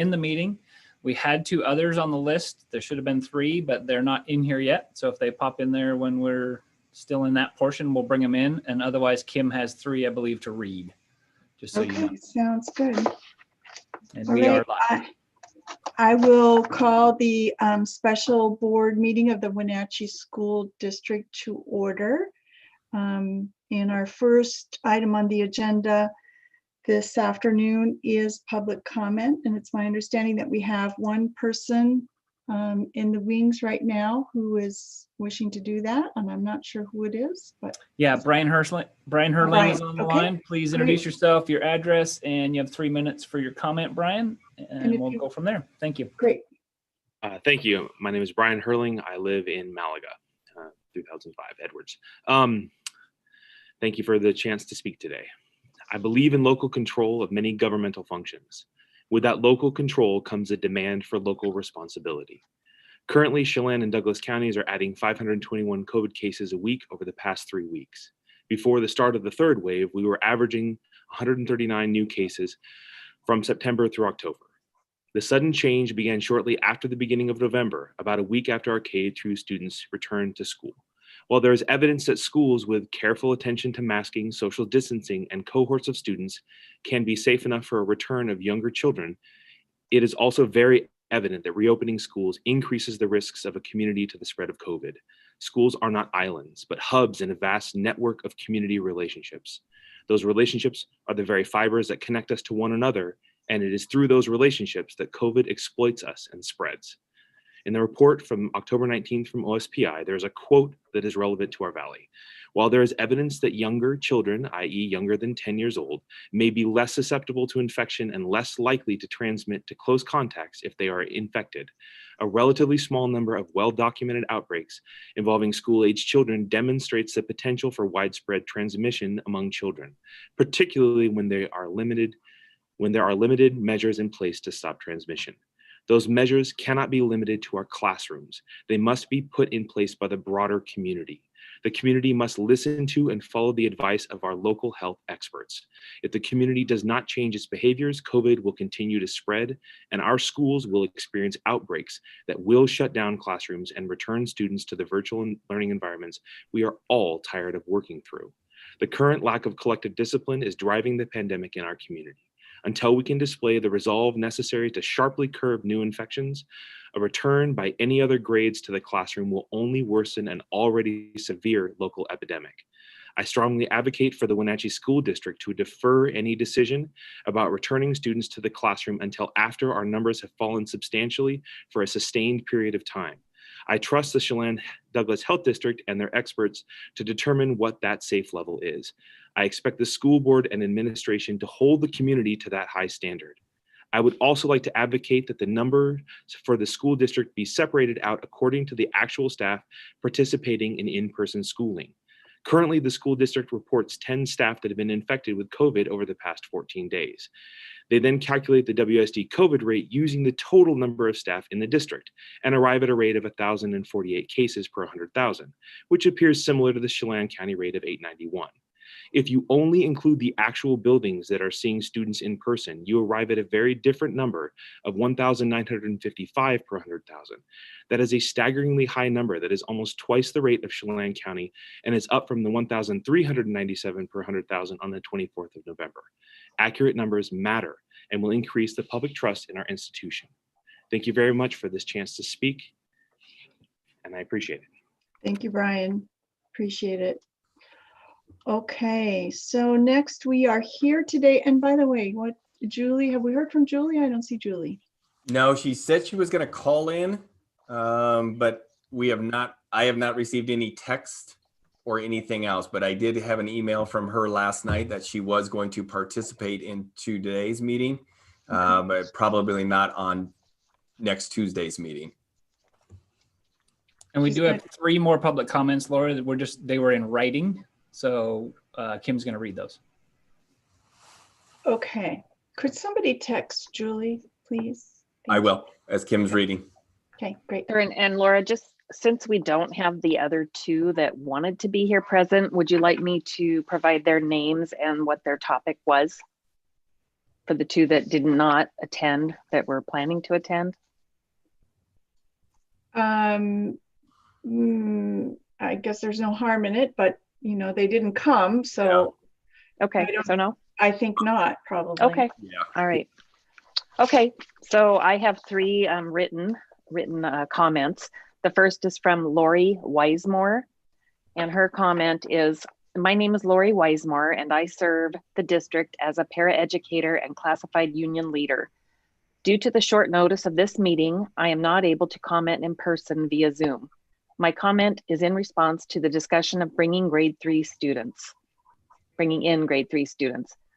in the meeting. We had 2 others on the list. There should have been 3, but they're not in here yet. So if they pop in there when we're still in that portion, we'll bring them in. And otherwise, Kim has 3, I believe, to read. Just so you know. Sounds good. And All we right, are live. I will call the special board meeting of the Wenatchee School District to order. And our first item on the agenda this afternoon is public comment. And it's my understanding that we have one person in the wings right now who is wishing to do that. And I'm not sure who it is, but. Yeah, Brian Hurling is on the line. Please introduce yourself, your address, and you have 3 minutes for your comment, Brian, and we'll go from there. Thank you. Great. Thank you. My name is Brian Hurling. I live in Malaga, 2005, Edwards. Thank you for the chance to speak today. I believe in local control of many governmental functions. With that local control comes a demand for local responsibility. Currently, Chelan and Douglas counties are adding 521 COVID cases a week over the past 3 weeks. Before the start of the 3rd wave, we were averaging 139 new cases from September through October. The sudden change began shortly after the beginning of November, about a week after our K-2 students returned to school. While there is evidence that schools with careful attention to masking, social distancing, and cohorts of students can be safe enough for a return of younger children, it is also very evident that reopening schools increases the risks of a community to the spread of COVID. Schools are not islands, but hubs in a vast network of community relationships. Those relationships are the very fibers that connect us to one another, and it is through those relationships that COVID exploits us and spreads. In the report from October 19th from OSPI, there is a quote that is relevant to our valley. While there is evidence that younger children, i.e. younger than 10 years old, may be less susceptible to infection and less likely to transmit to close contacts if they are infected, a relatively small number of well-documented outbreaks involving school-aged children demonstrates the potential for widespread transmission among children, particularly when there are limited measures in place to stop transmission. Those measures cannot be limited to our classrooms. They must be put in place by the broader community. The community must listen to and follow the advice of our local health experts. If the community does not change its behaviors, COVID will continue to spread, and our schools will experience outbreaks that will shut down classrooms and return students to the virtual learning environments we are all tired of working through. The current lack of collective discipline is driving the pandemic in our community. Until we can display the resolve necessary to sharply curb new infections, a return by any other grades to the classroom will only worsen an already severe local epidemic. I strongly advocate for the Wenatchee School District to defer any decision about returning students to the classroom until after our numbers have fallen substantially for a sustained period of time. I trust the Chelan-Douglas Health District and their experts to determine what that safe level is. I expect the school board and administration to hold the community to that high standard. I would also like to advocate that the number for the school district be separated out according to the actual staff participating in in-person schooling. Currently, the school district reports 10 staff that have been infected with COVID over the past 14 days. They then calculate the WSD COVID rate using the total number of staff in the district and arrive at a rate of 1,048 cases per 100,000, which appears similar to the Chelan County rate of 891. If you only include the actual buildings that are seeing students in person, you arrive at a very different number of 1,955 per 100,000. That is a staggeringly high number that is almost twice the rate of Chelan County and is up from the 1,397 per 100,000 on the 24th of November. Accurate numbers matter and will increase the public trust in our institution. Thank you very much for this chance to speak, and I appreciate it. Thank you, Brian. Appreciate it. Okay, so next we are here today. And by the way, Julie, have we heard from Julie? I don't see Julie. No, she said she was going to call in, but I have not received any text or anything else, but I did have an email from her last night that she was going to participate in today's meeting, but probably not on next Tuesday's meeting. And we do have 3 more public comments, Laura. They were in writing. So Kim's going to read those. Okay. Could somebody text Julie, please? I will, as Kim's reading. Okay, great. And Laura, just since we don't have the other 2 that wanted to be here present, would you like me to provide their names and what their topic was? for the two that did not attend, that were planning to attend? I guess there's no harm in it, but you know, they didn't come, so Okay, so no? I think not, probably. Okay, Yeah. all right. Okay, so I have three written comments. The first is from Lori Wisemore, and her comment is, my name is Lori Wisemore, and I serve the district as a paraeducator and classified union leader. Due to the short notice of this meeting, I am not able to comment in person via Zoom. My comment is in response to the discussion of bringing in grade 3 students.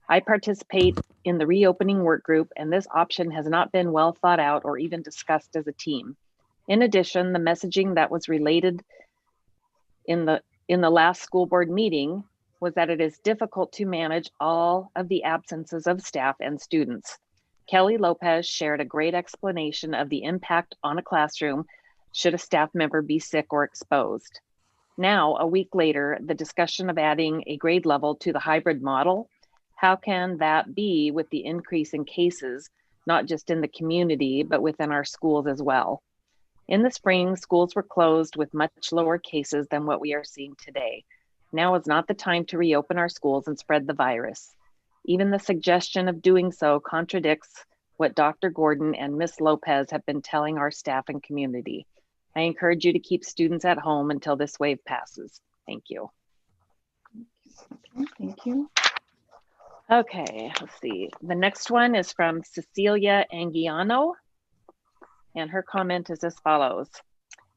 I participate in the reopening work group, and this option has not been well thought out or even discussed as a team. In addition, the messaging that was related in the last school board meeting was that it is difficult to manage all of the absences of staff and students. Kelly Lopez shared a great explanation of the impact on a classroom should a staff member be sick or exposed. Now, a week later, the discussion of adding a grade level to the hybrid model, how can that be with the increase in cases, not just in the community, but within our schools as well? In the spring, schools were closed with much lower cases than what we are seeing today. Now is not the time to reopen our schools and spread the virus. Even the suggestion of doing so contradicts what Dr. Gordon and Ms. Lopez have been telling our staff and community. I encourage you to keep students at home until this wave passes. Thank you. Okay, thank you. Okay, let's see. The next one is from Cecilia Anguiano, and her comment is as follows.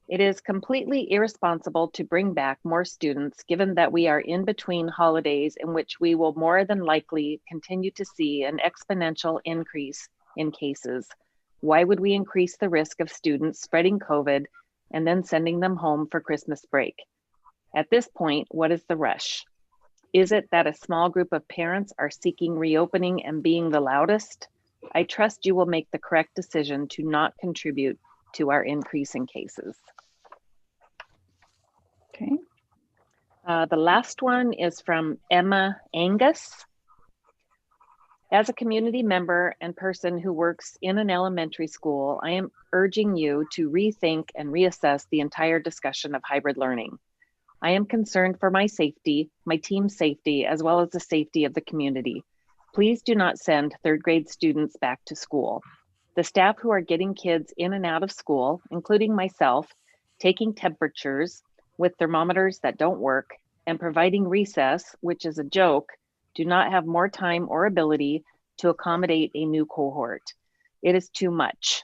It is completely irresponsible to bring back more students given that we are in between holidays in which we will more than likely continue to see an exponential increase in cases. Why would we increase the risk of students spreading COVID and then sending them home for Christmas break? At this point, what is the rush? Is it that a small group of parents are seeking reopening and being the loudest? I trust you will make the correct decision to not contribute to our increase in cases. Okay. The last one is from Emma Angus. As a community member and person who works in an elementary school, I am urging you to rethink and reassess the entire discussion of hybrid learning. I am concerned for my safety, my team's safety, as well as the safety of the community. Please do not send third grade students back to school. The staff who are getting kids in and out of school, including myself, taking temperatures with thermometers that don't work, and providing recess, which is a joke, do not have more time or ability to accommodate a new cohort. It is too much.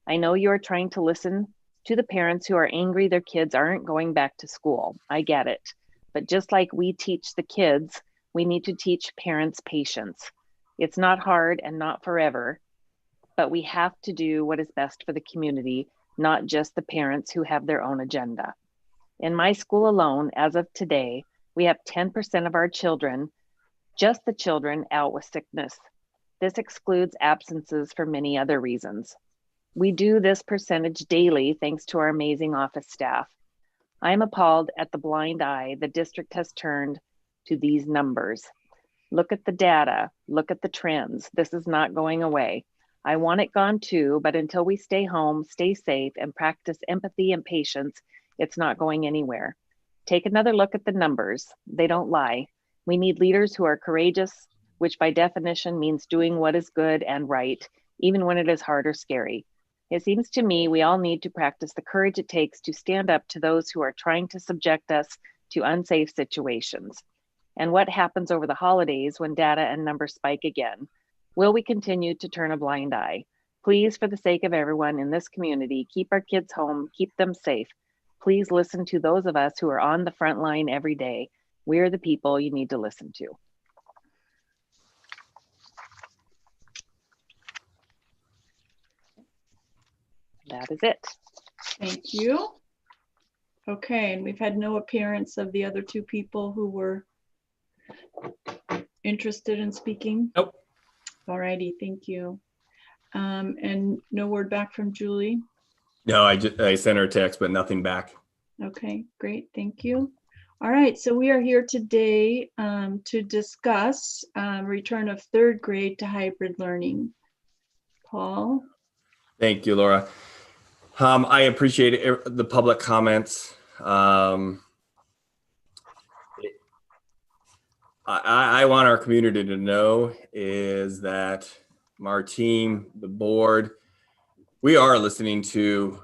I know you are trying to listen to the parents who are angry their kids aren't going back to school. I get it. But just like we teach the kids, we need to teach parents patience. It's not hard and not forever, but we have to do what is best for the community, not just the parents who have their own agenda. In my school alone, as of today, we have 10% of our children, just the children, out with sickness. This excludes absences for many other reasons. We do this percentage daily thanks to our amazing office staff. I am appalled at the blind eye the district has turned to these numbers. Look at the data, look at the trends. This is not going away. I want it gone too, but until we stay home, stay safe, and practice empathy and patience, it's not going anywhere. Take another look at the numbers. They don't lie. We need leaders who are courageous, which by definition means doing what is good and right, even when it is hard or scary. It seems to me we all need to practice the courage it takes to stand up to those who are trying to subject us to unsafe situations. And what happens over the holidays when data and numbers spike again? Will we continue to turn a blind eye? Please, for the sake of everyone in this community, keep our kids home, keep them safe. Please listen to those of us who are on the front line every day. We are the people you need to listen to. That is it. Thank you. Okay, and we've had no appearance of the other two people who were interested in speaking? Nope. All righty, thank you. And no word back from Julie? No, I sent her a text, but nothing back. Okay, great, thank you. All right, so we are here today to discuss return of third grade to hybrid learning. Paul? Thank you, Laura. I appreciate the public comments. I want our community to know is that our team, the board, we are listening to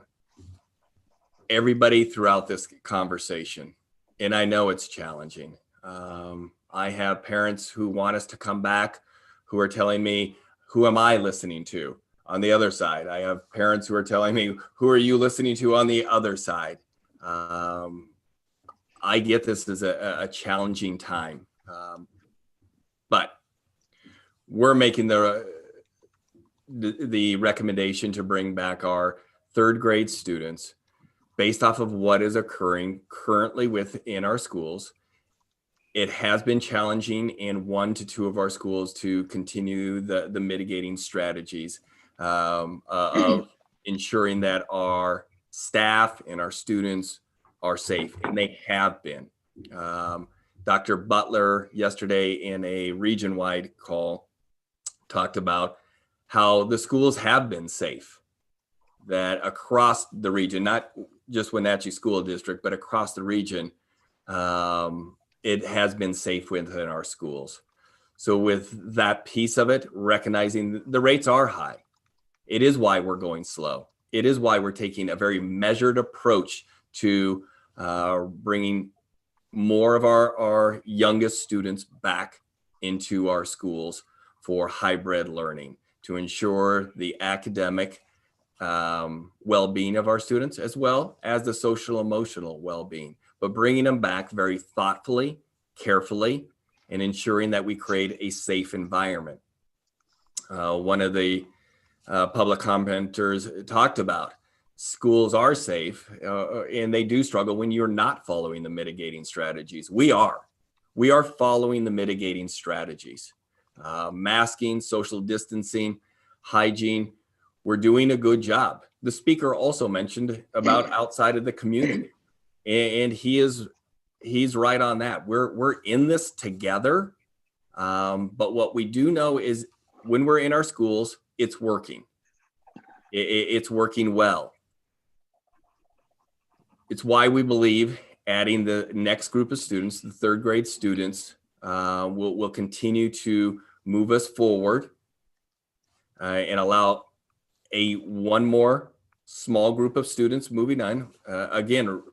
everybody throughout this conversation. And I know it's challenging. I have parents who want us to come back, who are telling me, who am I listening to on the other side? I have parents who are telling me, who are you listening to on the other side? I get this as a challenging time. But we're making the recommendation to bring back our third grade students based off of what is occurring currently within our schools. It has been challenging in 1 to 2 of our schools to continue the mitigating strategies of ensuring that our staff and our students are safe, and they have been. Dr. Butler yesterday in a region-wide call talked about how the schools have been safe, that across the region, not just Wenatchee School District, but across the region, it has been safe within our schools. So with that piece of it, recognizing the rates are high, it is why we're going slow. It is why we're taking a very measured approach to bringing more of our youngest students back into our schools for hybrid learning to ensure the academic well-being of our students, as well as the social emotional well-being, but bringing them back very thoughtfully, carefully, and ensuring that we create a safe environment. One of the public commenters talked about schools are safe and they do struggle when you're not following the mitigating strategies. We are following the mitigating strategies, masking, social distancing, hygiene. We're doing a good job. The speaker also mentioned about outside of the community, and he's right on that. We're in this together, but what we do know is when we're in our schools, it's working. It's working well. It's why we believe adding the next group of students, the third grade students, will continue to move us forward and allow one more small group of students moving on. Again,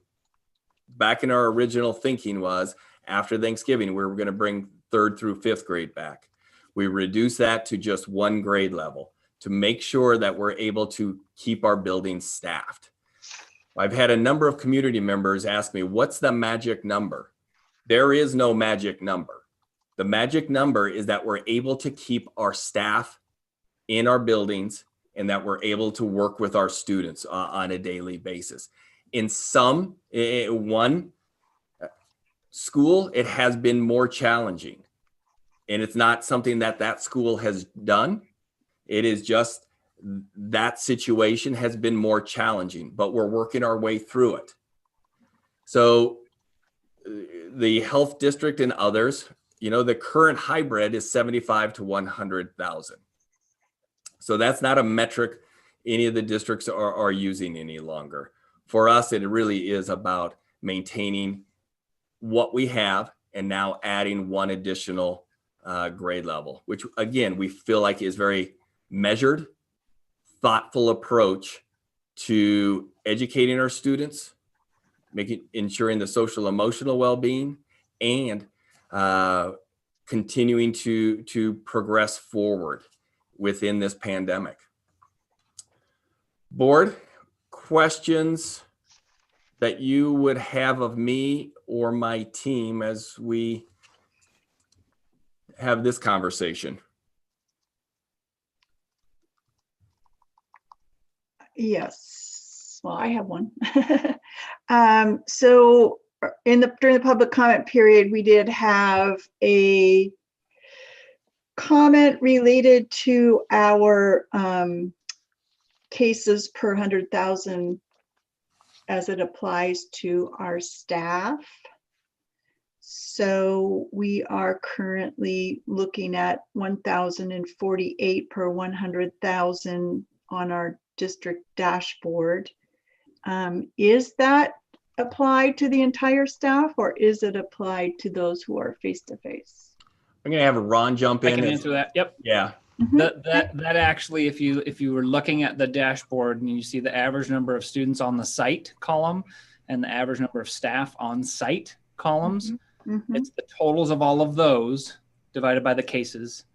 back in our original thinking was after Thanksgiving, we were going to bring 3rd through 5th grade back. We reduced that to just 1 grade level to make sure that we're able to keep our buildings staffed. I've had a number of community members ask me, what's the magic number? There is no magic number. The magic number is that we're able to keep our staff in our buildings and that we're able to work with our students on a daily basis. In one school, it has been more challenging. And it's not something that school has done. It is just that situation has been more challenging, but we're working our way through it. So the health district and others, the current hybrid is 75 to 100,000. So that's not a metric any of the districts are using any longer. For us, it really is about maintaining what we have and now adding 1 additional grade level, which again, we feel like is very measured, thoughtful approach to educating our students, ensuring the social emotional well-being, and continuing to progress forward within this pandemic. Board, questions that you would have of me or my team as we have this conversation? Yes, well, I have one. So during the public comment period, we did have a comment related to our cases per 100,000 as it applies to our staff. So we are currently looking at 1,048 per 100,000 on our district dashboard. Is that applied to the entire staff, or is it applied to those who are face-to-face? I'm gonna have Ron jump in. I can answer that. Yep. Yeah. That actually, if you were looking at the dashboard and you see the average number of students on the site column and the average number of staff on site columns, it's the totals of all of those divided by the cases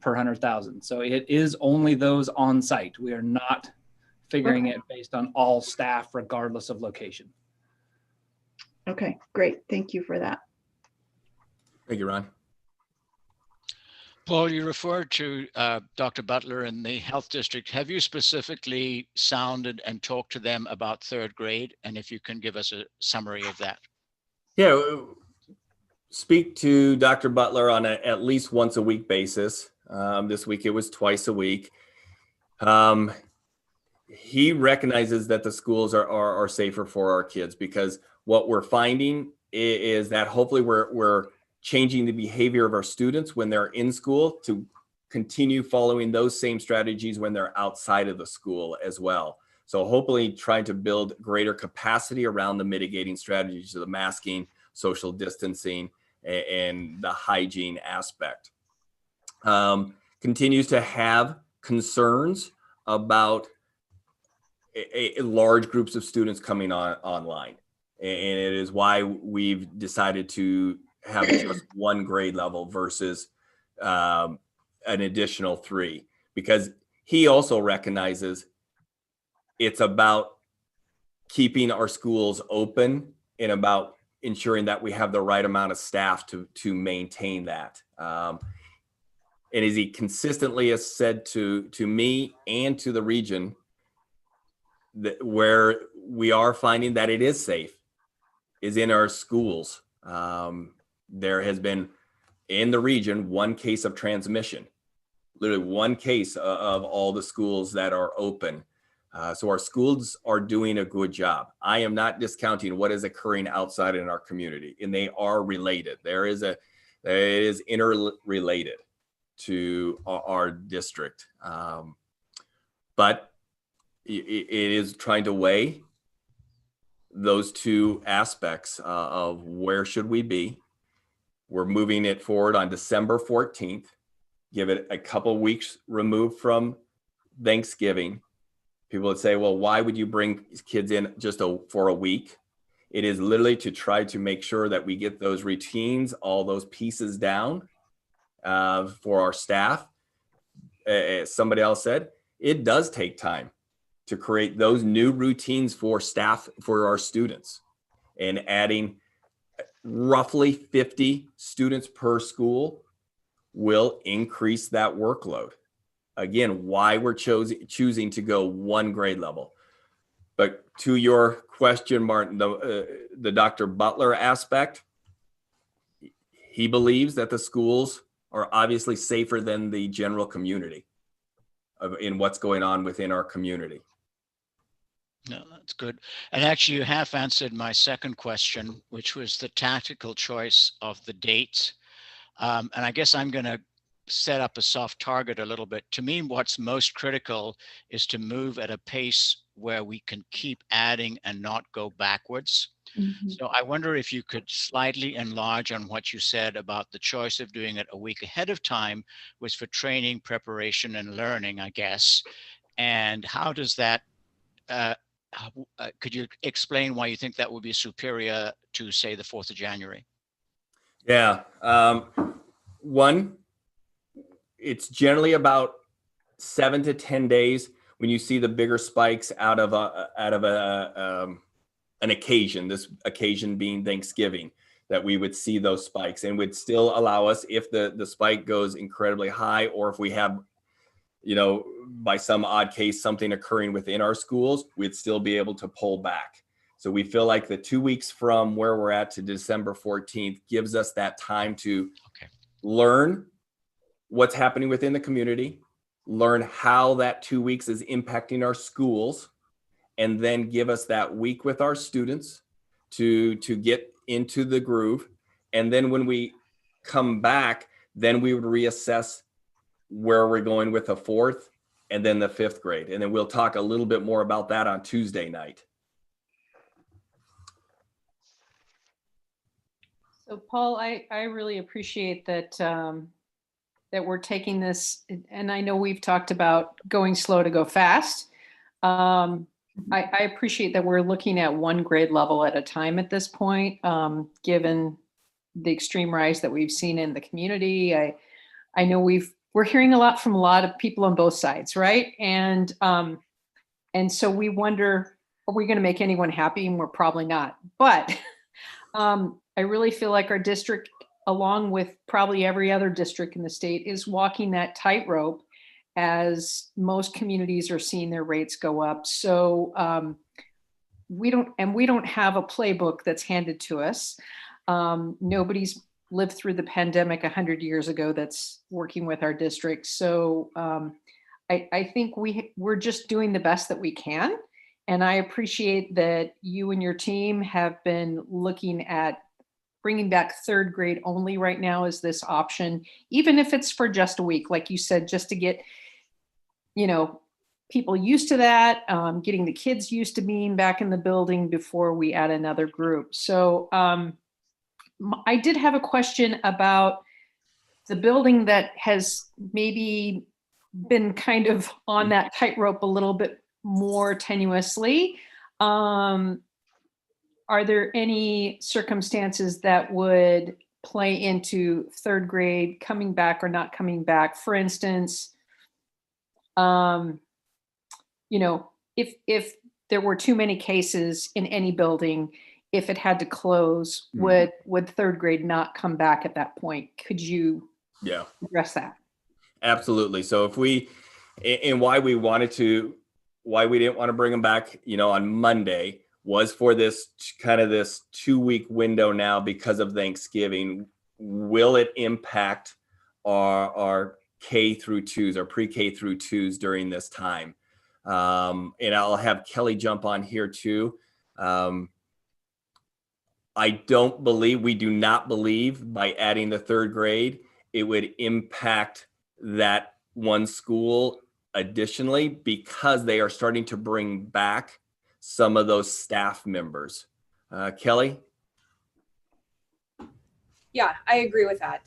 per 100,000. So it is only those on site. We are not figuring it based on all staff, regardless of location. Okay, great. Thank you for that. Thank you, Ron. Paul, you referred to Dr. Butler and the health district. Have you specifically sounded and talked to them about third grade? And if you can give us a summary of that. Yeah, speak to Dr. Butler on at least once a week basis. This week it was twice a week. He recognizes that the schools are safer for our kids, because what we're finding is that hopefully we're changing the behavior of our students when they're in school to continue following those same strategies when they're outside of the school as well. So hopefully trying to build greater capacity around the mitigating strategies of the masking, social distancing, and the hygiene aspect. Continues to have concerns about large groups of students coming online. And it is why we've decided to have just one grade level versus an additional 3, because he also recognizes it's about keeping our schools open and about ensuring that we have the right amount of staff to maintain that. And as he consistently has said to me and to the region, that where we are finding that it is safe is in our schools. There has been in the region one case of transmission, literally one case of all the schools that are open. So our schools are doing a good job. I am not discounting what is occurring outside in our community, and they are related. It is interrelated to our district. But it is trying to weigh those two aspects of where should we be. We're moving it forward on December 14th, give it a couple weeks removed from Thanksgiving. People would say, well, why would you bring kids in just for a week? It is literally to try to make sure that we get those routines, all those pieces down for our staff. As somebody else said, it does take time to create those new routines for staff, for our students, and adding roughly 50 students per school will increase that workload. Again, why we're choosing to go one grade level. But to your question, Martin, the Dr. Butler aspect, he believes that the schools are obviously safer than the general community in what's going on within our community. No, that's good. And actually, you half answered my second question, which was the tactical choice of the dates. And I guess I'm going to set up a soft target a little bit. To me, what's most critical is to move at a pace where we can keep adding and not go backwards. So I wonder if you could slightly enlarge on what you said about the choice of doing it a week ahead of time was for training, preparation, and learning, I guess. And how does that, could you explain why you think that would be superior to, say, the 4th of January? Yeah. One, it's generally about 7 to 10 days when you see the bigger spikes out of an occasion, this occasion being Thanksgiving, that we would see those spikes, and would still allow us, if the spike goes incredibly high, or if we have, by some odd case, something occurring within our schools, we'd still be able to pull back. So we feel like the 2 weeks from where we're at to December 14th gives us that time to learn what's happening within the community, learn how that 2 weeks is impacting our schools, and then give us that week with our students to get into the groove, And then when we come back, then we would reassess where we're going with the 4th and then the 5th grade. And then we'll talk a little bit more about that on Tuesday night. So Paul, I really appreciate that that we're taking this, and I know we've talked about going slow to go fast. I appreciate that we're looking at one grade level at a time at this point, given the extreme rise that we've seen in the community. I know we're hearing a lot from a lot of people on both sides, right? And so we wonder, are we going to make anyone happy? And we're probably not. But I really feel like our district, along with probably every other district in the state, is walking that tightrope as most communities are seeing their rates go up. So we don't have a playbook that's handed to us. Nobody's lived through the pandemic 100 years ago that's working with our district. So I think we're just doing the best that we can. And I appreciate that you and your team have been looking at bringing back 3rd grade only right now as this option, even if it's for just a week, like you said, just to get, people used to that, getting the kids used to being back in the building before we add another group. So I did have a question about the building that has maybe been kind of on that tightrope a little bit more tenuously. Are there any circumstances that would play into 3rd grade coming back or not coming back? For instance, if there were too many cases in any building, if it had to close, would 3rd grade not come back at that point? Could you address that? Absolutely. So why we didn't want to bring them back, on Monday, was for this 2-week window now because of Thanksgiving. Will it impact our K through 2s or pre-K through 2s during this time? And I'll have Kelly jump on here too. We do not believe by adding the 3rd grade, it would impact that one school additionally, because they are starting to bring back some of those staff members. Kelly? Yeah, I agree with that.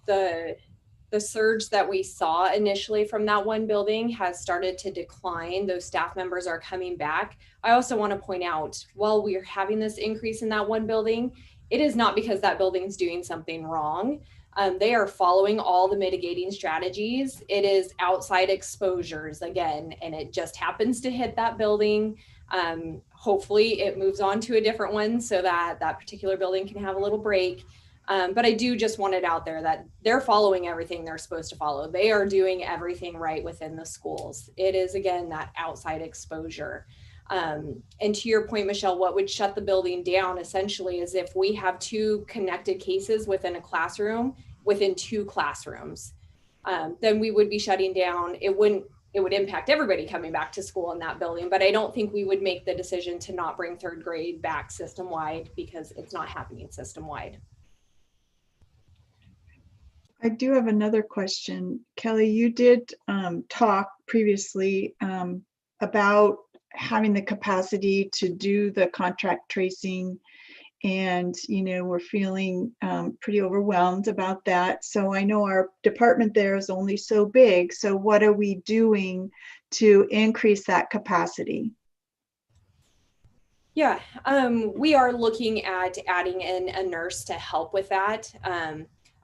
The surge that we saw initially from that one building has started to decline. Those staff members are coming back. I also want to point out, while we are having this increase in that one building, it is not because that building's doing something wrong. They are following all the mitigating strategies. It is outside exposures again, and it just happens to hit that building. Hopefully it moves on to a different one so that that particular building can have a little break. But I do just want it out there that they're following everything they're supposed to follow. They are doing everything right within the schools. It is, again, that outside exposure. And to your point, Michelle, what would shut the building down essentially is if we have 2 connected cases within a classroom, within 2 classrooms, then we would be shutting down. It would impact everybody coming back to school in that building, but I don't think we would make the decision to not bring 3rd grade back system-wide because it's not happening system-wide. I do have another question. Kelly, you did talk previously about having the capacity to do the contact tracing, and we're feeling pretty overwhelmed about that. So I know our department there is only so big. So what are we doing to increase that capacity? Yeah, we are looking at adding in a nurse to help with that.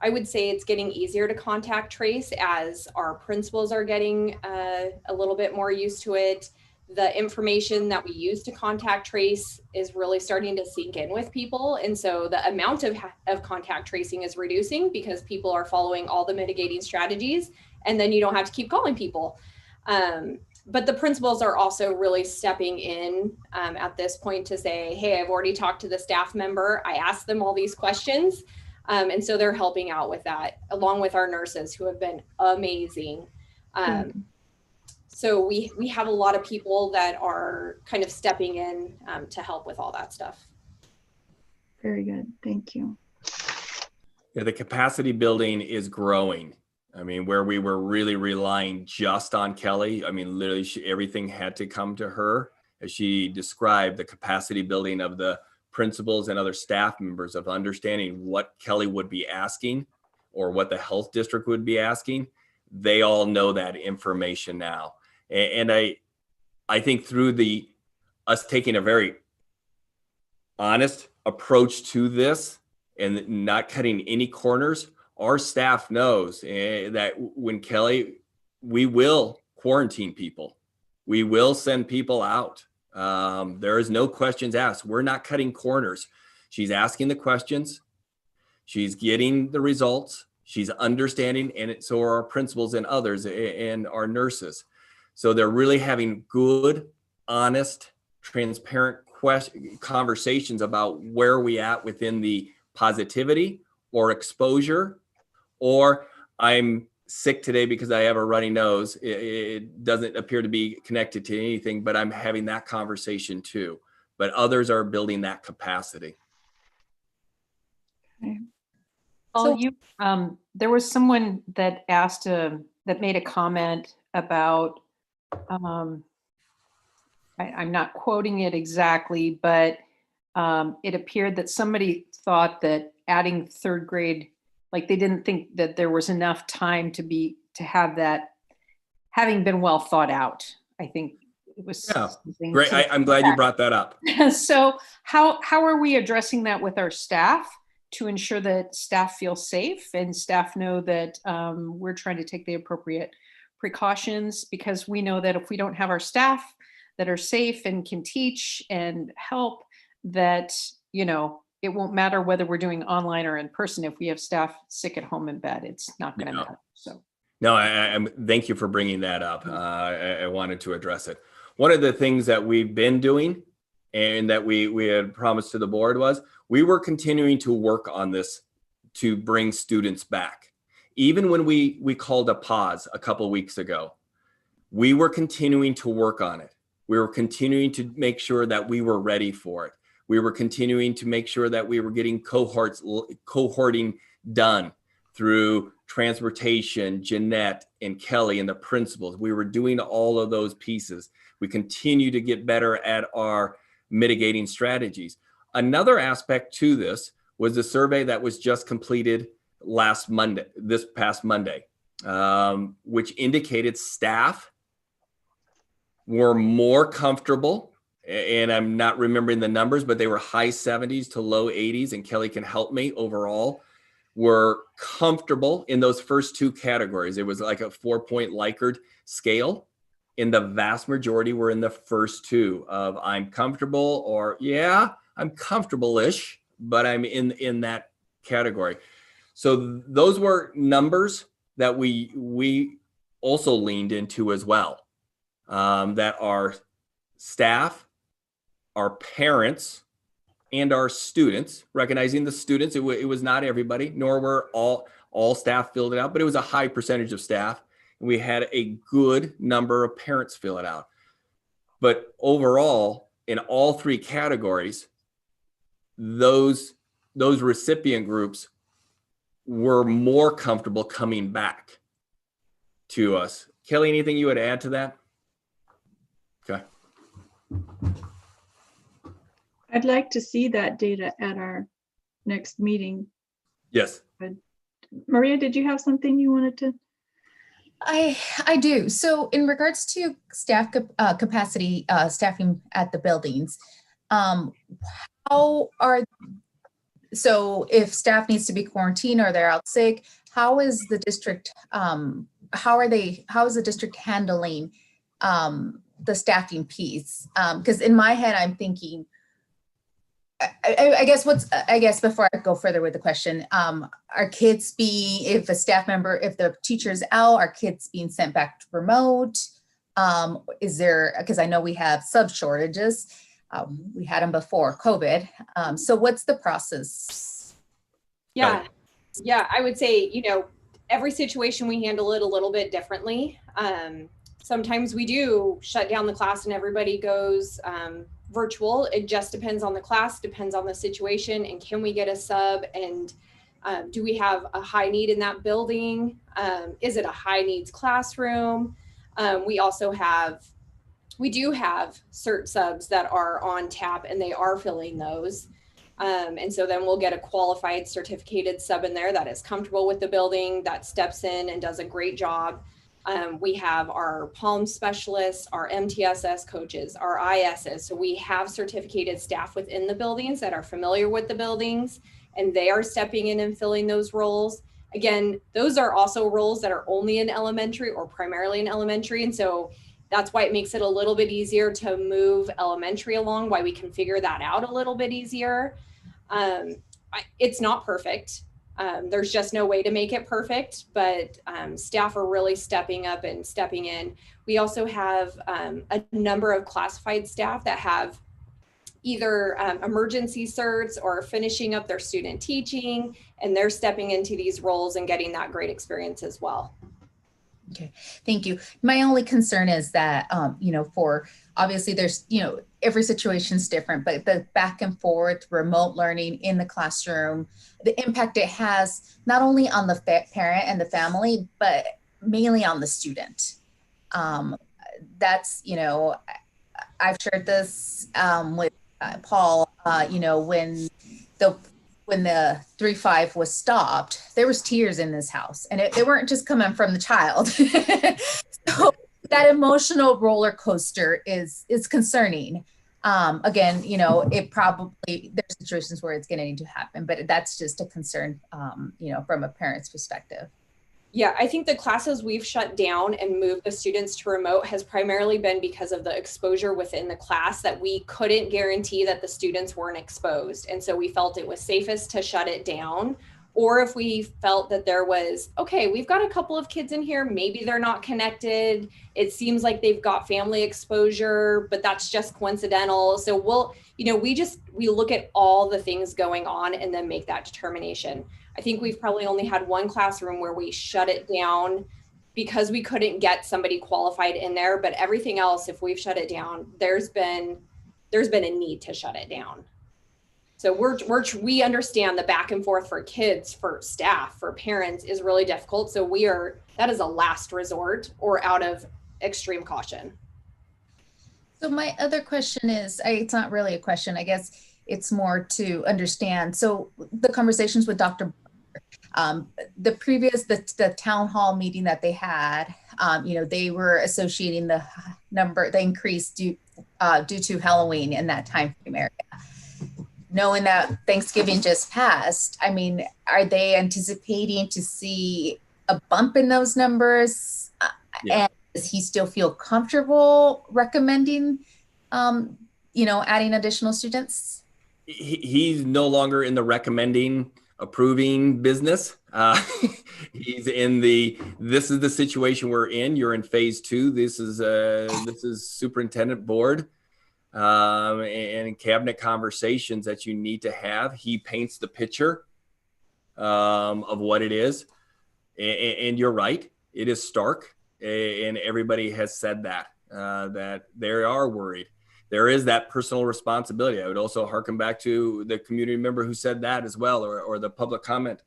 I would say it's getting easier to contact trace as our principals are getting a little bit more used to it. The information that we use to contact trace is really starting to sink in with people. And so the amount of contact tracing is reducing because people are following all the mitigating strategies, and then you don't have to keep calling people. But the principals are also really stepping in at this point to say, hey, I've already talked to the staff member. I asked them all these questions. And so they're helping out with that, along with our nurses who have been amazing. So we have a lot of people that are kind of stepping in to help with all that stuff. Very good. Thank you. Yeah, the capacity building is growing. I mean, where we were really relying just on Kelly, I mean, literally everything had to come to her. As she described, the capacity building of the principals and other staff members of understanding what Kelly would be asking or what the health district would be asking. They all know that information now. And I think through us taking a very honest approach to this and not cutting any corners, our staff knows that when Kelly, we will quarantine people. We will send people out. There is no questions asked. We're not cutting corners. She's asking the questions. She's getting the results. She's understanding, and so are our principals and others and our nurses. So they're really having good, honest, transparent conversations about where we at within the positivity or exposure, or I'm sick today because I have a runny nose. It doesn't appear to be connected to anything, but I'm having that conversation too. But others are building that capacity. Okay. Oh, there was someone that asked, that made a comment about, I'm not quoting it exactly, but it appeared that somebody thought that adding third grade, like they didn't think that there was enough time to have that having been well thought out. I think it was something. Great. I'm glad you brought that up. So how are we addressing that with our staff to ensure that staff feel safe and staff know that we're trying to take the appropriate precautions? Because we know that if we don't have our staff that are safe and can teach and help, that, you know, it won't matter whether we're doing online or in person. If we have staff sick at home in bed, it's not going to matter. So. No, thank you for bringing that up. I wanted to address it. One of the things that we've been doing and that we had promised to the board was we were continuing to work on this to bring students back. Even when we called a pause a couple of weeks ago, we were continuing to work on it. We were continuing to make sure that we were ready for it. We were continuing to make sure that we were getting cohorting done through transportation, Jeanette and Kelly and the principals. We were doing all of those pieces. We continue to get better at our mitigating strategies. Another aspect to this was the survey that was just completed this past Monday, which indicated staff were more comfortable, and I'm not remembering the numbers, but they were high 70s to low 80s, and Kelly can help me overall, were comfortable in those first two categories. It was like a 4-point Likert scale, and the vast majority were in the first two of I'm comfortable or yeah, I'm comfortable-ish, but I'm in that category. So those were numbers that we also leaned into as well, that our staff, our parents, and our students, recognizing the students, it was not everybody, nor were all staff filled it out, but it was a high percentage of staff. And we had a good number of parents fill it out. But overall, in all three categories, those recipient groups were more comfortable coming back to us. Kelly, anything you would add to that? Okay. I'd like to see that data at our next meeting. Yes. But Maria, did you have something you wanted to? I do. So in regards to staff capacity, staffing at the buildings, so if staff needs to be quarantined or they're out sick, how is the district, how is the district handling the staffing piece? Because in my head, I'm thinking, I guess before I go further with the question, are kids if a staff member, if the teacher's out, are kids being sent back to remote? Is there, because I know we have sub shortages. We had them before COVID. So what's the process? Yeah, I would say, every situation we handle it a little bit differently. Sometimes we do shut down the class and everybody goes virtual. It just depends on the class, depends on the situation, and can we get a sub? And Do we have a high need in that building? Is it a high needs classroom? We do have cert subs that are on tap and they are filling those. And so then we'll get a qualified certificated sub in there that is comfortable with the building, that steps in and does a great job. We have our Palm specialists, our MTSS coaches, our ISs. So we have certificated staff within the buildings that are familiar with the buildings, and they are stepping in and filling those roles. Again, those are also roles that are only in elementary or primarily in elementary. And so that's why it makes it a little bit easier to move elementary along, why we can figure that out a little bit easier. It's not perfect. There's just no way to make it perfect, but staff are really stepping up and stepping in. We also have a number of classified staff that have either emergency certs or finishing up their student teaching, and they're stepping into these roles and getting that great experience as well. Okay, thank you. My only concern is that, for obviously there's, every situation is different, but the back and forth remote learning in the classroom, the impact it has not only on the parent and the family, but mainly on the student. That's, I've shared this with Paul, when the 3-5 was stopped, there was tears in this house, and they weren't just coming from the child. So that emotional roller coaster is concerning. Again, it probably, there's situations where it's going to need to happen, but that's just a concern, from a parent's perspective. Yeah, I think the classes we've shut down and moved the students to remote has primarily been because of the exposure within the class, that we couldn't guarantee that the students weren't exposed. And so we felt it was safest to shut it down. Or if we felt that there was, okay, we've got a couple of kids in here, maybe they're not connected. It seems like they've got family exposure, but that's just coincidental. So we look at all the things going on and then make that determination. I think we've probably only had one classroom where we shut it down because we couldn't get somebody qualified in there, but everything else, if we've shut it down, there's been a need to shut it down. So we understand the back and forth for kids, for staff, for parents is really difficult. So that is a last resort or out of extreme caution. So my other question is, it's not really a question, I guess it's more to understand. So the conversations with Dr. The town hall meeting that they had, they were associating the increase due to Halloween in that time frame area. Knowing that Thanksgiving just passed, are they anticipating to see a bump in those numbers? Yeah. And does he still feel comfortable recommending, adding additional students? He's no longer in the recommending, approving business. He's in this is the situation we're in. You're in phase 2. This is superintendent board and cabinet conversations that you need to have. He paints the picture of what it is. And you're right. It is stark. And everybody has said that they are worried. There is that personal responsibility. I would also harken back to the community member who said that as well, or the public comment.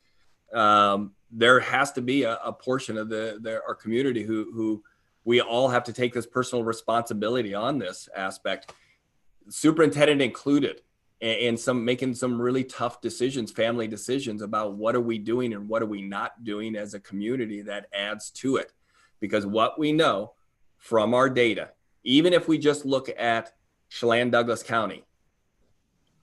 There has to be a portion of our community who we all have to take this personal responsibility on this aspect. Superintendent included, and making some really tough decisions, family decisions about what are we doing and what are we not doing as a community that adds to it. Because what we know from our data, even if we just look at Chelan Douglas County,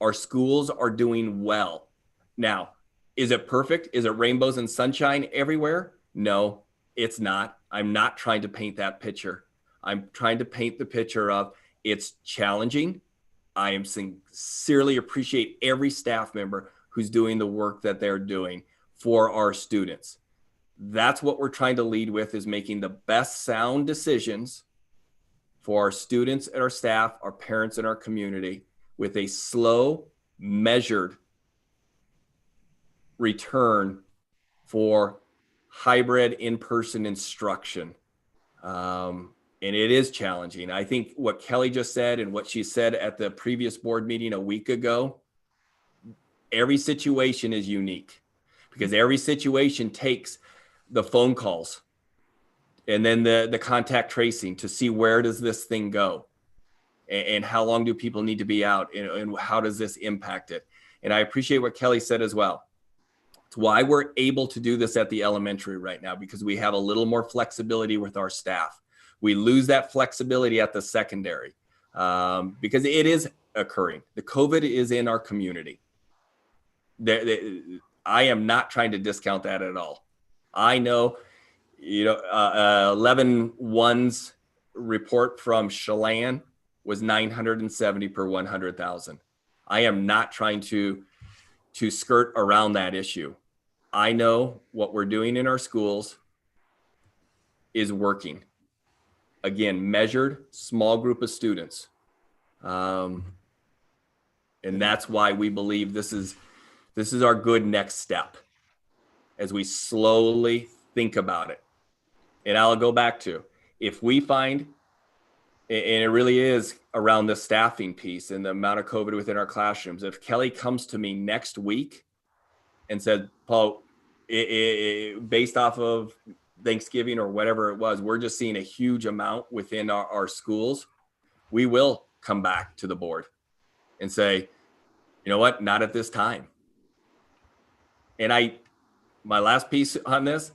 our schools are doing well. Now, is it perfect? Is it rainbows and sunshine everywhere? No, it's not. I'm not trying to paint that picture. I'm trying to paint the picture of it's challenging. I am sincerely appreciate every staff member who's doing the work that they're doing for our students. That's what we're trying to lead with, is making the best sound decisions for our students and our staff, our parents and our community, with a slow, measured return for hybrid in-person instruction. And it is challenging. I think what Kelly just said and what she said at the previous board meeting a week ago, every situation is unique. because every situation takes the phone calls and then the contact tracing to see where does this thing go and how long do people need to be out and how does this impact it. And I appreciate what Kelly said as well. It's why we're able to do this at the elementary right now, because we have a little more flexibility with our staff. We lose that flexibility at the secondary because it is occurring. The COVID is in our community. I am not trying to discount that at all. I know, 11-1's report from Chelan was 970 per 100,000. I am not trying to skirt around that issue. I know what we're doing in our schools is working. Again, measured, small group of students. And that's why we believe this is our good next step as we slowly think about it. And I'll go back to, if we find, and it really is around the staffing piece and the amount of COVID within our classrooms. If Kelly comes to me next week and said, Paul, based off of Thanksgiving or whatever it was, we're just seeing a huge amount within our schools, we will come back to the board and say, you know what, not at this time. And my last piece on this,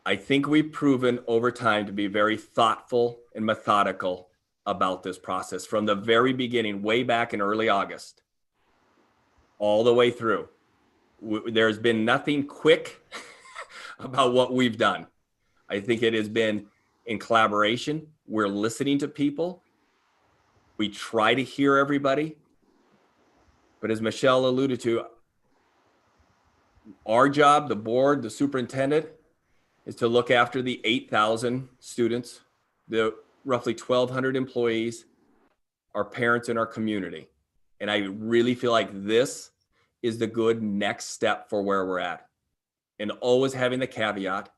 I think we've proven over time to be very thoughtful and methodical about this process from the very beginning, way back in early August, all the way through. There's been nothing quick about what we've done. I think it has been in collaboration. We're listening to people. We try to hear everybody. But as Michelle alluded to, our job, the board, the superintendent, is to look after the 8,000 students, the roughly 1,200 employees, our parents, and our community. And I really feel like this is the good next step for where we're at. And always having the caveat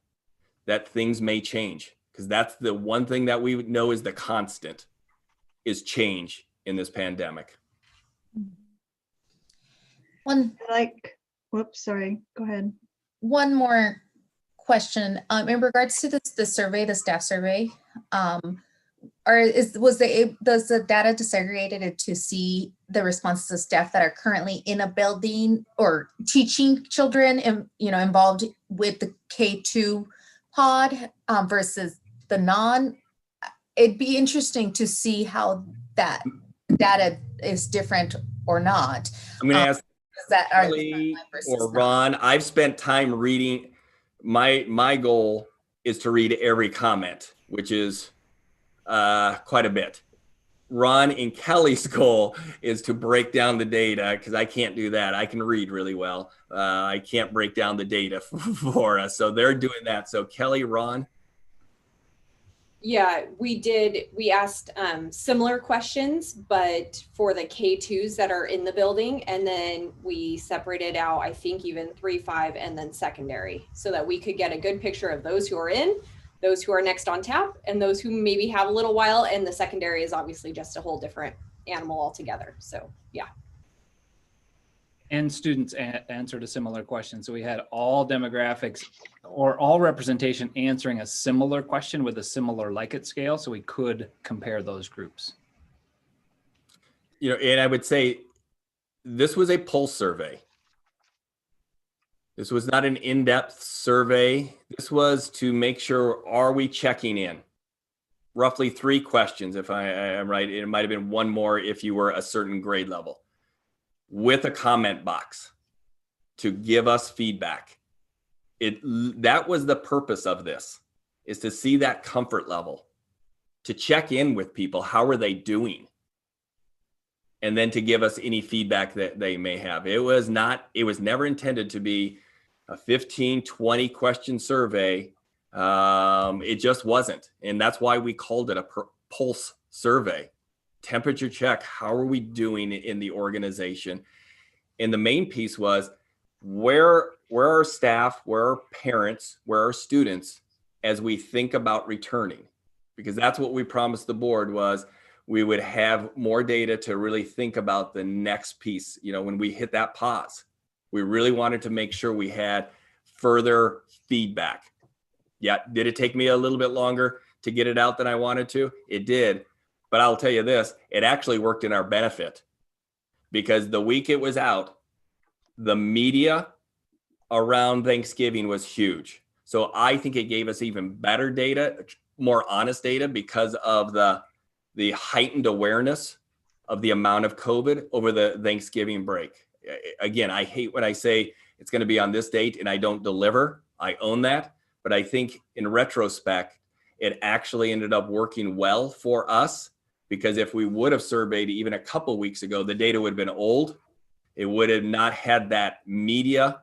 that things may change, because that's the one thing that we know is the constant, is change in this pandemic. Whoops, sorry, go ahead. One more question in regards to the survey, the staff survey. Was the data disaggregated to see the responses of staff that are currently in a building or teaching children and involved with the K2 pod versus the non? It'd be interesting to see how that data is different or not. I'm going to ask Kelly or Ron. I've spent time reading. My goal is to read every comment, which is quite a bit. Ron and Kelly's goal is to break down the data, because I can't do that. I can read really well. I can't break down the data for us. So they're doing that. So Kelly, Ron. Yeah, we asked similar questions, but for the K2s that are in the building, and then we separated out, I think, even 3, 5, and then secondary, so that we could get a good picture of those who are in, those who are next on tap, and those who maybe have a little while. And the secondary is obviously just a whole different animal altogether. So yeah. And students answered a similar question. So we had all demographics or all representation answering a similar question with a similar Likert scale. So we could compare those groups. And I would say this was a pulse survey. This was not an in-depth survey. This was to make sure, are we checking in? Roughly 3 questions, if I am right. It might've been one more if you were a certain grade level, with a comment box to give us feedback. That was the purpose of this, is to see that comfort level, to check in with people. How are they doing? And then to give us any feedback that they may have. It was never intended to be a 15, 20 question survey. It just wasn't. And that's why we called it a pulse survey. Temperature check. How are we doing in the organization? And the main piece was, where are staff, where are parents, where are students as we think about returning? Because that's what we promised the board, was we would have more data to really think about the next piece, when we hit that pause. We really wanted to make sure we had further feedback. Yeah, did it take me a little bit longer to get it out than I wanted to? It did. But I'll tell you this, it actually worked in our benefit, because the week it was out, the media around Thanksgiving was huge. So I think it gave us even better data, more honest data, because of the heightened awareness of the amount of COVID over the Thanksgiving break. Again, I hate when I say it's going to be on this date and I don't deliver. I own that. But I think in retrospect, it actually ended up working well for us, because if we would have surveyed even a couple of weeks ago, the data would have been old. It would have not had that media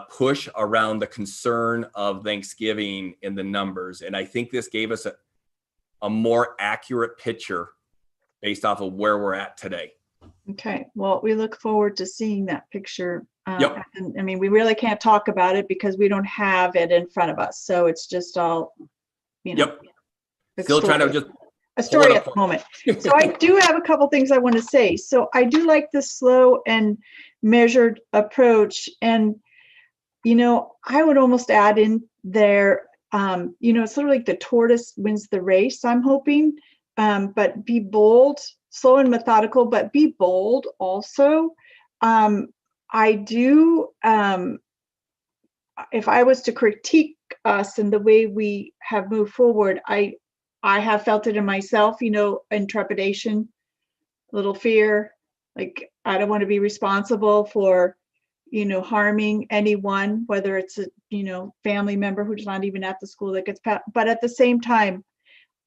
push around the concern of Thanksgiving in the numbers. And I think this gave us a more accurate picture based off of where we're at today. Okay, well, we look forward to seeing that picture. Yep. And, I mean, we really can't talk about it because we don't have it in front of us. So it's just all, you know. Yep. Still trying to just a story at the moment. So I do have a couple things I want to say. So I do like this slow and measured approach. And, you know, I would almost add in there, you know, it's sort of like the tortoise wins the race, I'm hoping, but be bold, slow and methodical, but be bold also. I do, if I was to critique us and the way we have moved forward, I have felt it in myself, you know, in trepidation, a little fear, like I don't want to be responsible for, you know, harming anyone, whether it's a, you know, family member who's not even at the school that gets pat. But at the same time,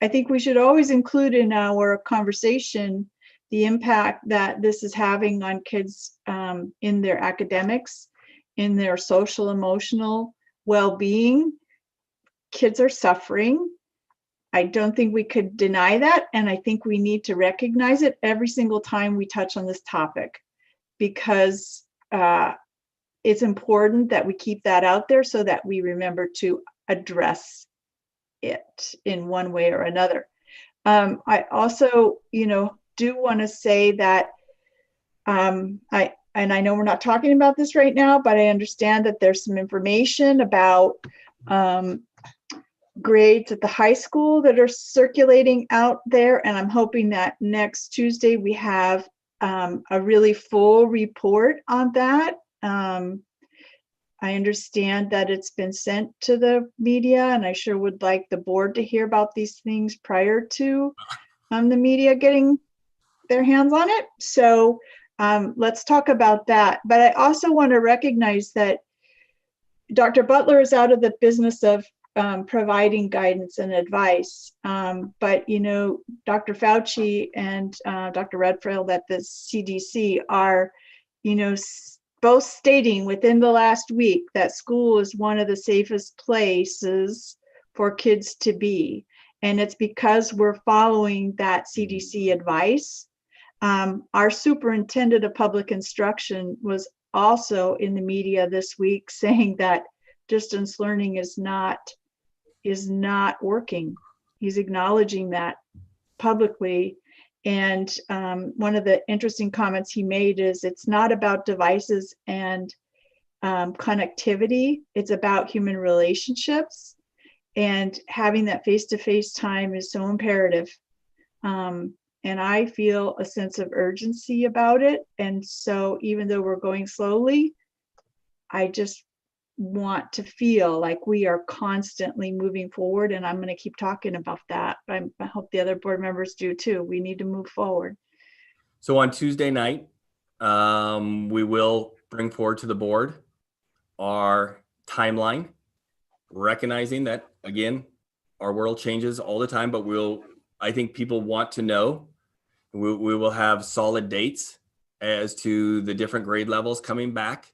I think we should always include in our conversation the impact that this is having on kids in their academics, in their social, emotional well-being. Kids are suffering. I don't think we could deny that. And I think we need to recognize it every single time we touch on this topic, because it's important that we keep that out there so that we remember to address it in one way or another. I also, you know, do want to say that I know we're not talking about this right now, but I understand that there's some information about grades at the high school that are circulating out there. And I'm hoping that next Tuesday we have a really full report on that. I understand that it's been sent to the media, and I sure would like the board to hear about these things prior to the media getting their hands on it. So let's talk about that. But I also want to recognize that Dr. Butler is out of the business of providing guidance and advice. But, you know, Dr. Fauci and Dr. Redfield at the CDC are, you know, both stating within the last week that school is one of the safest places for kids to be. And it's because we're following that CDC advice. Our superintendent of public instruction was also in the media this week saying that distance learning is not working. He's acknowledging that publicly. And one of the interesting comments he made is it's not about devices and connectivity. It's about human relationships, and having that face-to-face time is so imperative. And I feel a sense of urgency about it. And so even though we're going slowly, I just want to feel like we are constantly moving forward, and I'm going to keep talking about that. I hope the other board members do too. We need to move forward. So on Tuesday night, we will bring forward to the board our timeline, recognizing that, again, our world changes all the time, but I think people want to know. We will have solid dates as to the different grade levels coming back.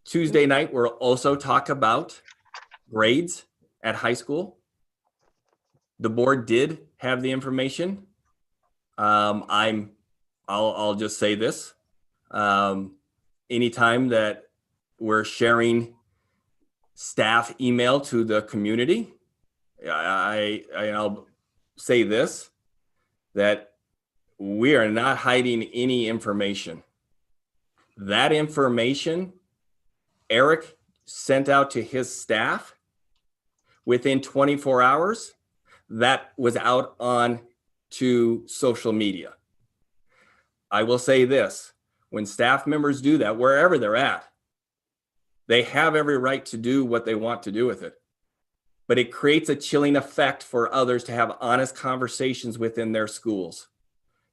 Tuesday night, we'll also talk about grades at high school. The board did have the information. I'll just say this. Anytime that we're sharing staff email to the community, I'll say this, that we are not hiding any information. That information, Eric sent out to his staff within 24 hours. That was out on to social media. I will say this, when staff members do that, wherever they're at, they have every right to do what they want to do with it. But it creates a chilling effect for others to have honest conversations within their schools.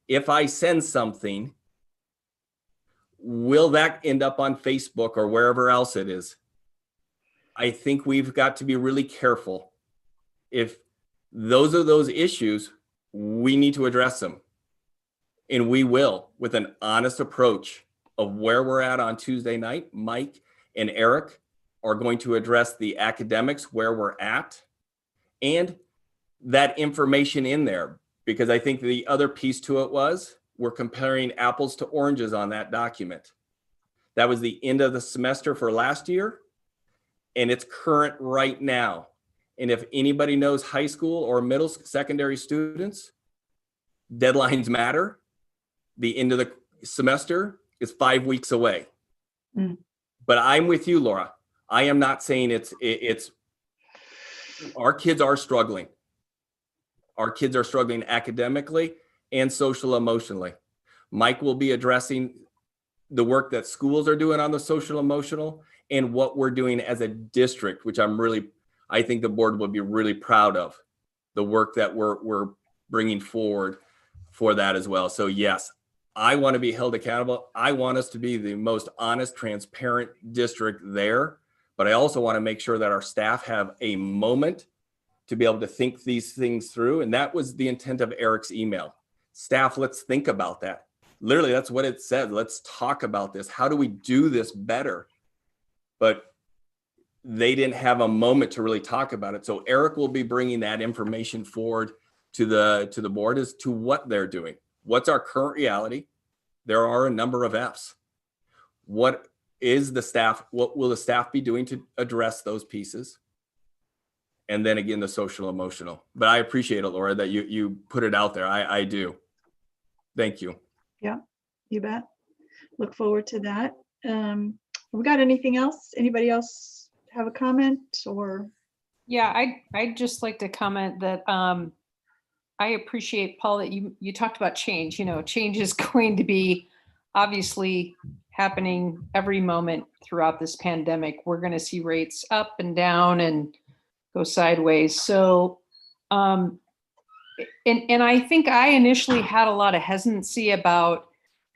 If I send something, will that end up on Facebook or wherever else it is? I think we've got to be really careful. If those are those issues, we need to address them. And we will, with an honest approach of where we're at on Tuesday night. Mike and Eric are going to address the academics, where we're at, and that information in there. Because I think the other piece to it was, we're comparing apples to oranges on that document. That was the end of the semester for last year, and it's current right now. And if anybody knows high school or middle secondary students, deadlines matter. The end of the semester is 5 weeks away. Mm. But I'm with you, Laura. I am not saying it's our kids are struggling. Our kids are struggling academically and social emotionally. Mike will be addressing the work that schools are doing on the social emotional and what we're doing as a district, which I think the board would be really proud of the work that we're bringing forward for that as well. So yes, I want to be held accountable. I want us to be the most honest, transparent district there, but I also want to make sure that our staff have a moment to be able to think these things through. And that was the intent of Eric's email. Staff, let's think about that. Literally, that's what it said. Let's talk about this. How do we do this better? But they didn't have a moment to really talk about it. So Eric will be bringing that information forward to the board as to what they're doing. What's our current reality? There are a number of F's. What will the staff be doing to address those pieces? And then again, the social emotional. But I appreciate it, Laura, that you put it out there. I do. Thank you. Yeah, you bet. Look forward to that. We got anything else? Anybody else have a comment or? Yeah, I'd just like to comment that I appreciate, Paul, that you talked about change. Change is going to be obviously happening every moment throughout this pandemic. We're going to see rates up and down and go sideways. So, and I think I initially had a lot of hesitancy about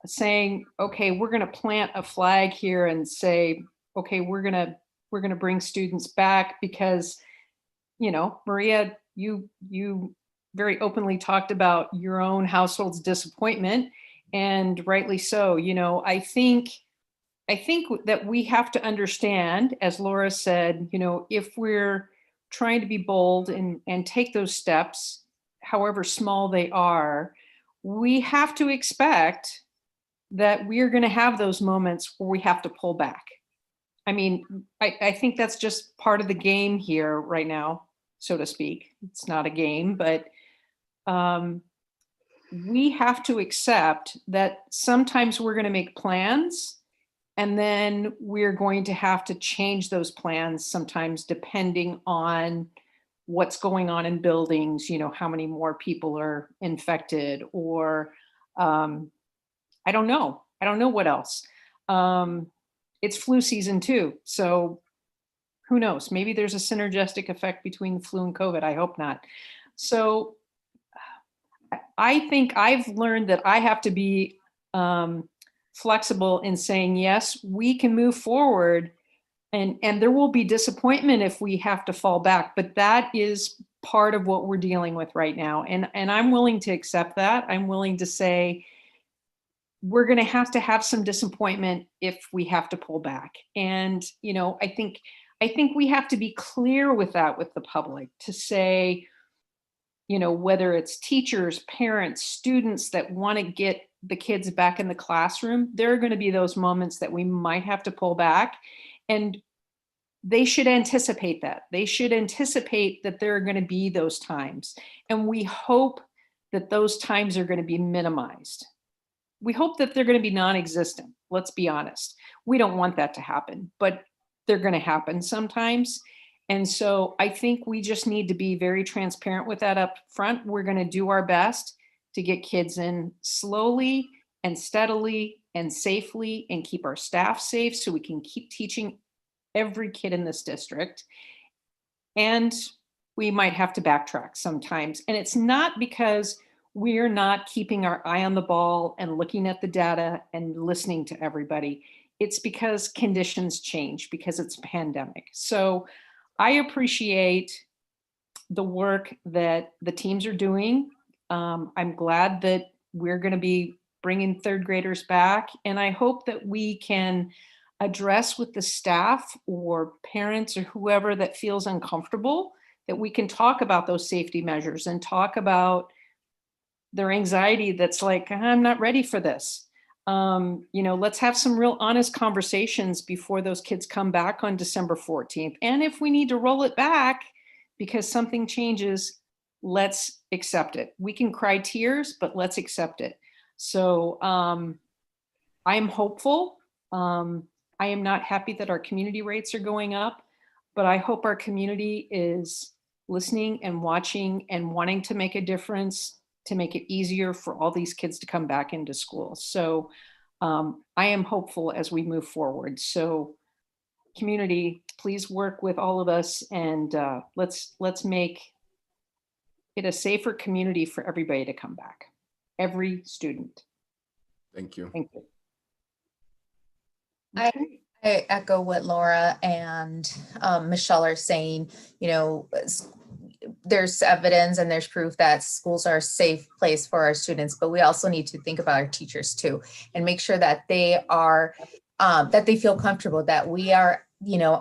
saying, okay, we're going to plant a flag here and say, okay, we're going to bring students back because, Maria, you very openly talked about your own household's disappointment, and rightly so. I think that we have to understand, as Laura said, if we're trying to be bold and take those steps, however small they are, we have to expect that we're going to have those moments where we have to pull back. I mean, I think that's just part of the game here right now, so to speak. It's not a game, but we have to accept that sometimes we're going to make plans and then we're going to have to change those plans sometimes depending on what's going on in buildings, how many more people are infected, or I don't know what else. It's flu season too. So who knows? Maybe there's a synergistic effect between flu and COVID. I hope not. So I think I've learned that I have to be flexible in saying, yes, we can move forward, and there will be disappointment if we have to fall back, but that is part of what we're dealing with right now. And I'm willing to accept that. I'm willing to say, we're going to have some disappointment if we have to pull back. And, I think we have to be clear with that with the public to say, whether it's teachers, parents, students that want to get the kids back in the classroom, there are going to be those moments that we might have to pull back. And they should anticipate that. They should anticipate that there are going to be those times. And we hope that those times are going to be minimized. we hope that they're going to be non-existent. Let's be honest. We don't want that to happen, but they're going to happen sometimes. And so I think we just need to be very transparent with that up front. We're going to do our best to get kids in slowly and steadily and safely and keep our staff safe so we can keep teaching every kid in this district. And we might have to backtrack sometimes. And it's not because we're not keeping our eye on the ball and looking at the data and listening to everybody. It's because conditions change, because it's a pandemic. So I appreciate the work that the teams are doing. I'm glad that we're going to be bringing third graders back. And I hope that we can address with the staff or parents or whoever that feels uncomfortable, that we can talk about those safety measures and talk about their anxiety that's like, I'm not ready for this. Let's have some real honest conversations before those kids come back on December 14th. And if we need to roll it back because something changes, let's accept it. We can cry tears, but let's accept it. So I am hopeful. I am not happy that our community rates are going up, but I hope our community is listening and watching and wanting to make a difference to make it easier for all these kids to come back into school. So I am hopeful as we move forward. So community, please work with all of us and let's make it a safer community for everybody to come back. Every student. Thank you. Thank you. I echo what Laura and Michelle are saying. There's evidence and there's proof that schools are a safe place for our students, but we also need to think about our teachers too and make sure that they are, that they feel comfortable, that we are,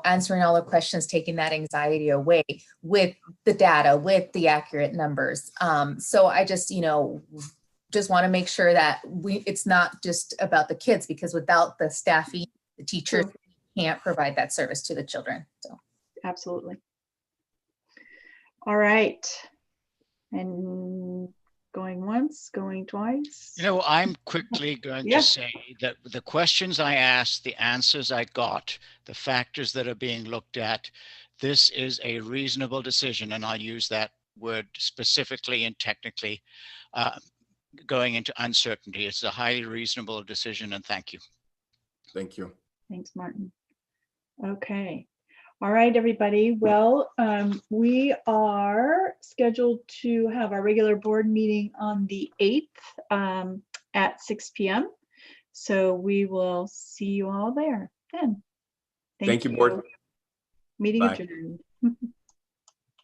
answering all the questions, taking that anxiety away with the data, with the accurate numbers. So I just want to make sure that it's not just about the kids, because without the staffing, the teachers can't provide that service to the children. So Absolutely. All right. And going once, going twice. I'm quickly going Yeah. to say that the questions I asked, the answers I got, the factors that are being looked at, this is a reasonable decision. And I'll use that word specifically and technically going into uncertainty. It's a highly reasonable decision, and thank you. Thank you. Thanks, Martin. Okay. All right, everybody. Well, we are scheduled to have our regular board meeting on the 8th at 6 p.m. So we will see you all there then. Thank you, board. Meeting Bye. adjourned.